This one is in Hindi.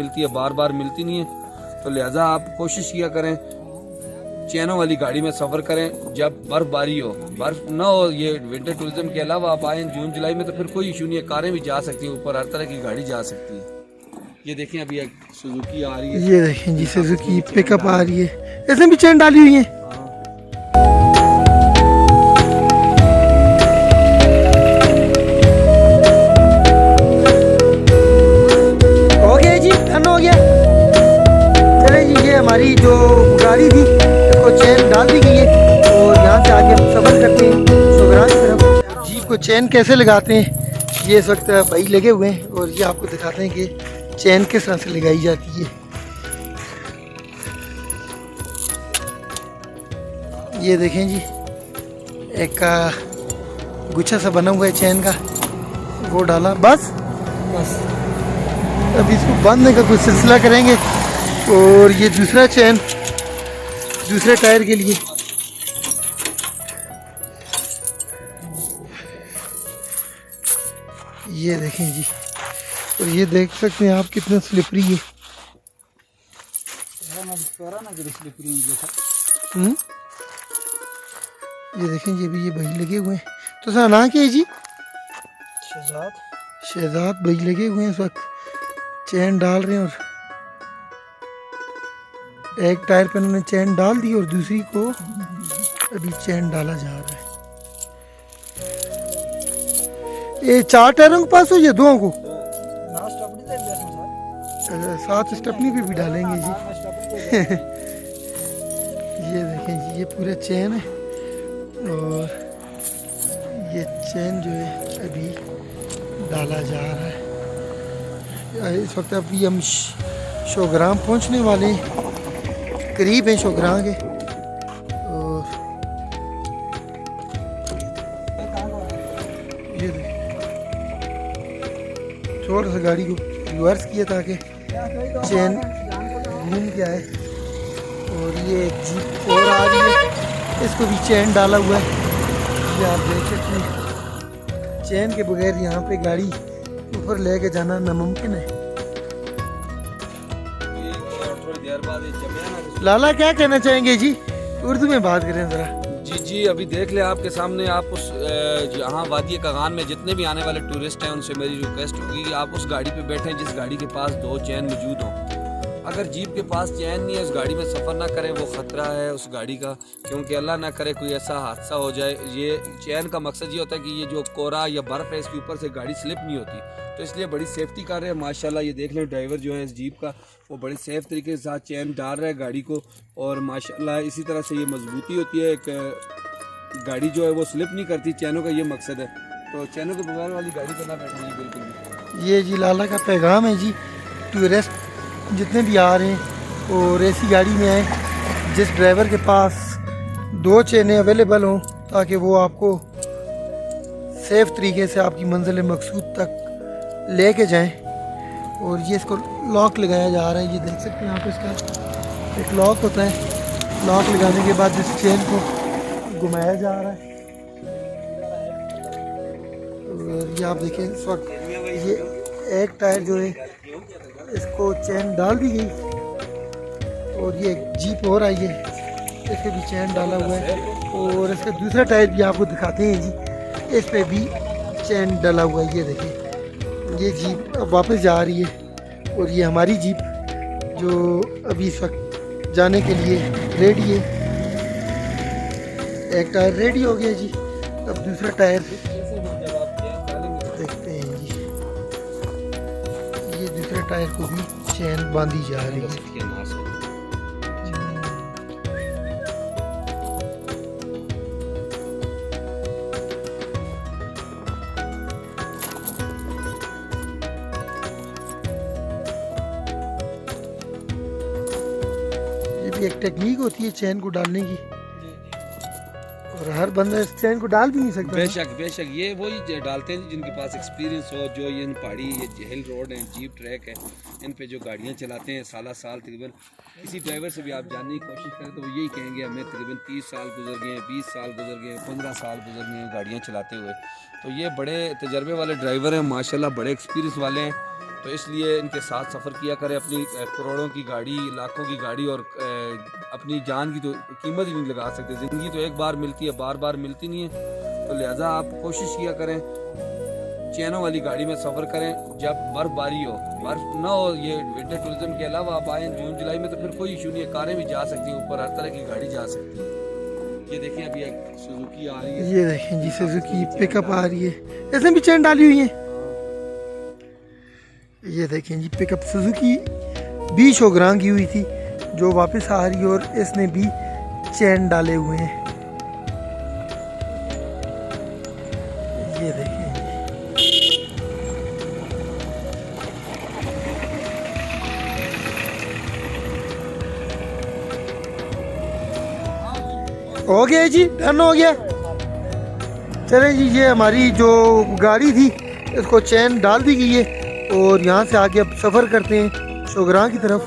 मिलती है, बार बार मिलती नहीं है। तो लिहाजा आप कोशिश किया करें चैनों वाली गाड़ी में सफ़र करें जब बर्फ़बारी हो, बर्फ़ ना हो। ये विंटर टूरिज्म के अलावा आप आए जून जुलाई में तो फिर कोई इशू नहीं है, कारें भी जा सकती हैं ऊपर, हर तरह की गाड़ी जा सकती है। ये देखें अभी एक सुजुकी आ रही है, ये देखें जी सुजुकी पिकअप आ रही है, इसमें भी चैन डाली हुई है। हो गया जी, डन हो गया। चले जी, ये हमारी जो गाड़ी थी इसको चैन डाल दी गई है और यहाँ से आगे हम सफर करते हैं शोगरान की तरफ। जीप को चैन कैसे लगाते हैं ये इस वक्त भाई लगे हुए हैं और ये आपको दिखाते हैं कि चैन किस तरह से लगाई जाती है। ये देखें जी, एक गुच्छा सा बना हुआ है चैन का, वो डाला बस। अब इसको बांधने का कुछ सिलसिला करेंगे। और ये दूसरा चैन दूसरे टायर के लिए, ये देखें जी। और ये देख सकते हैं आप कितना स्लिपरी है। ये देखें जी, अभी ये भाई लगे हुए हैं। तो सर ना क्या है जी? शहजाद भाई लगे हुए हैं इस वक्त, चैन डाल रहे हैं। और एक टायर पे उन्होंने चैन डाल दी और दूसरी को अभी चैन डाला जा रहा है। ये 4 टायरों के पास हो या 2 को? साथ स्टेपनी पे भी डालेंगे जी। ये देखें जी, ये पूरा चैन है और ये चैन जो है अभी डाला जा रहा है। इस वक्त अभी हम शोग्राम पहुंचने वाले हैं, करीब हैं शोग्राम के। और ये थोड़ा सा गाड़ी को रिवर्स किया ताकि चैन घूम के आए। और ये एक जीप और आ रही है, इसको भी चैन डाला हुआ है। ये आप देख सकते हैं, चैन के बगैर यहाँ पे गाड़ी ऊपर लेके जाना नामुमकिन है। लाला क्या कहना चाहेंगे जी? उर्दू में बात करें जरा। जी अभी देख ले आपके सामने, आप उस यहाँ वादी कगान में जितने भी आने वाले टूरिस्ट हैं उनसे मेरी रिक्वेस्ट होगी कि आप उस गाड़ी पे बैठें जिस गाड़ी के पास 2 चैन मौजूद हों। अगर जीप के पास चैन नहीं है उस गाड़ी में सफ़र ना करें, वो ख़तरा है उस गाड़ी का, क्योंकि अल्लाह ना करे कोई ऐसा हादसा हो जाए। ये चैन का मकसद ये होता है कि ये जो कोरा या बर्फ़ है इसके ऊपर से गाड़ी स्लिप नहीं होती, तो इसलिए बड़ी सेफ्टी कर रहे हैं माशाल्लाह। ये देख लें ड्राइवर जो है इस जीप का, वो बड़ी सेफ तरीके के साथ चैन डाल रहा है गाड़ी को। और माशाल्लाह इसी तरह से ये मजबूती होती है, एक गाड़ी जो है वो स्लिप नहीं करती, चैनों का ये मकसद है। तो चैनों के बगैर वाली गाड़ी करना बैठना जी बिल्कुल नहीं। ये जी लाला का पैगाम है जी, टूरिस्ट जितने भी आ रहे हैं और ऐसी गाड़ी में आए जिस ड्राइवर के पास 2 चैनें अवेलेबल हों, ताकि वो आपको सेफ़ तरीके से आपकी मंजिल मकसूद तक लेके जाएं। और ये इसको लॉक लगाया जा रहा है, ये देख सकते हैं आप, इसका एक लॉक होता है। लॉक लगाने के बाद इस चेन को घुमाया जा रहा है। और ये आप देखें इस वक्त ये एक टायर जो है इसको चैन डाल दी गई और ये जीप और आई है, इसके भी चैन डाला हुआ है। और इसका दूसरा टायर भी आपको दिखाते हैं जी, इस पे भी चैन डाला हुआ है। ये देखिए, ये जीप अब वापस जा रही है और ये हमारी जीप जो अभी इस वक्त जाने के लिए रेडी है। एक टायर रेडी हो गया जी, अब दूसरा टायर देखते हैं जी। ये दूसरे टायर को भी चैन बांधी जा रही है। ये भी एक टेक्निक होती है चैन को डालने की, और हर बंदा इस चैन को डाल भी नहीं सकता। बेशक ये वही डालते हैं जिनके पास एक्सपीरियंस हो, जो ये पहाड़ी ये हिल रोड है, जीप ट्रैक है, इन पे जो गाड़ियाँ चलाते हैं साल तकरीबन। किसी ड्राइवर से भी आप जानने की कोशिश करें तो वो यही कहेंगे हमें तकरीबन 30 साल गुजर गए हैं, 20 साल गुजर गए हैं, 15 साल गुजर गए हैं गाड़ियाँ चलाते हुए। तो ये बड़े तजर्बे वाले ड्राइवर हैं माशाल्लाह, बड़े एक्सपीरियंस वाले हैं। तो इसलिए इनके साथ सफ़र किया करें। अपनी करोड़ों की गाड़ी, लाखों की गाड़ी और अपनी जान की तो कीमत ही नहीं लगा सकते। ज़िंदगी तो एक बार मिलती है, बार बार मिलती नहीं है। तो लिहाजा आप कोशिश किया करें चैनों वाली गाड़ी में सफ़र करें जब बर्फ़बारी हो, बर्फ़ ना हो। ये विंटर टूरिज्म के अलावा आप आए जून जुलाई में तो फिर कोई इशू नहीं है, कारें भी जा सकती हैं ऊपर, हर तरह की गाड़ी जा सकती है। ये देखिए अभी एक सुजुकी आ रही है, ये देखें जी सुजुकी पिकअप आ रही है, इसमें भी चैन डाली हुई है। ये देखें जी पिकअप सुजुकी 20 ग्राम की हुई थी जो वापस आ रही है और इसने भी चैन डाले हुए हैं। ये देखें हो गया जी, डन हो गया। चलें जी, ये हमारी जो गाड़ी थी इसको चैन डाल दी गई है और यहाँ से आगे अब सफ़र करते हैं शोगरां की तरफ।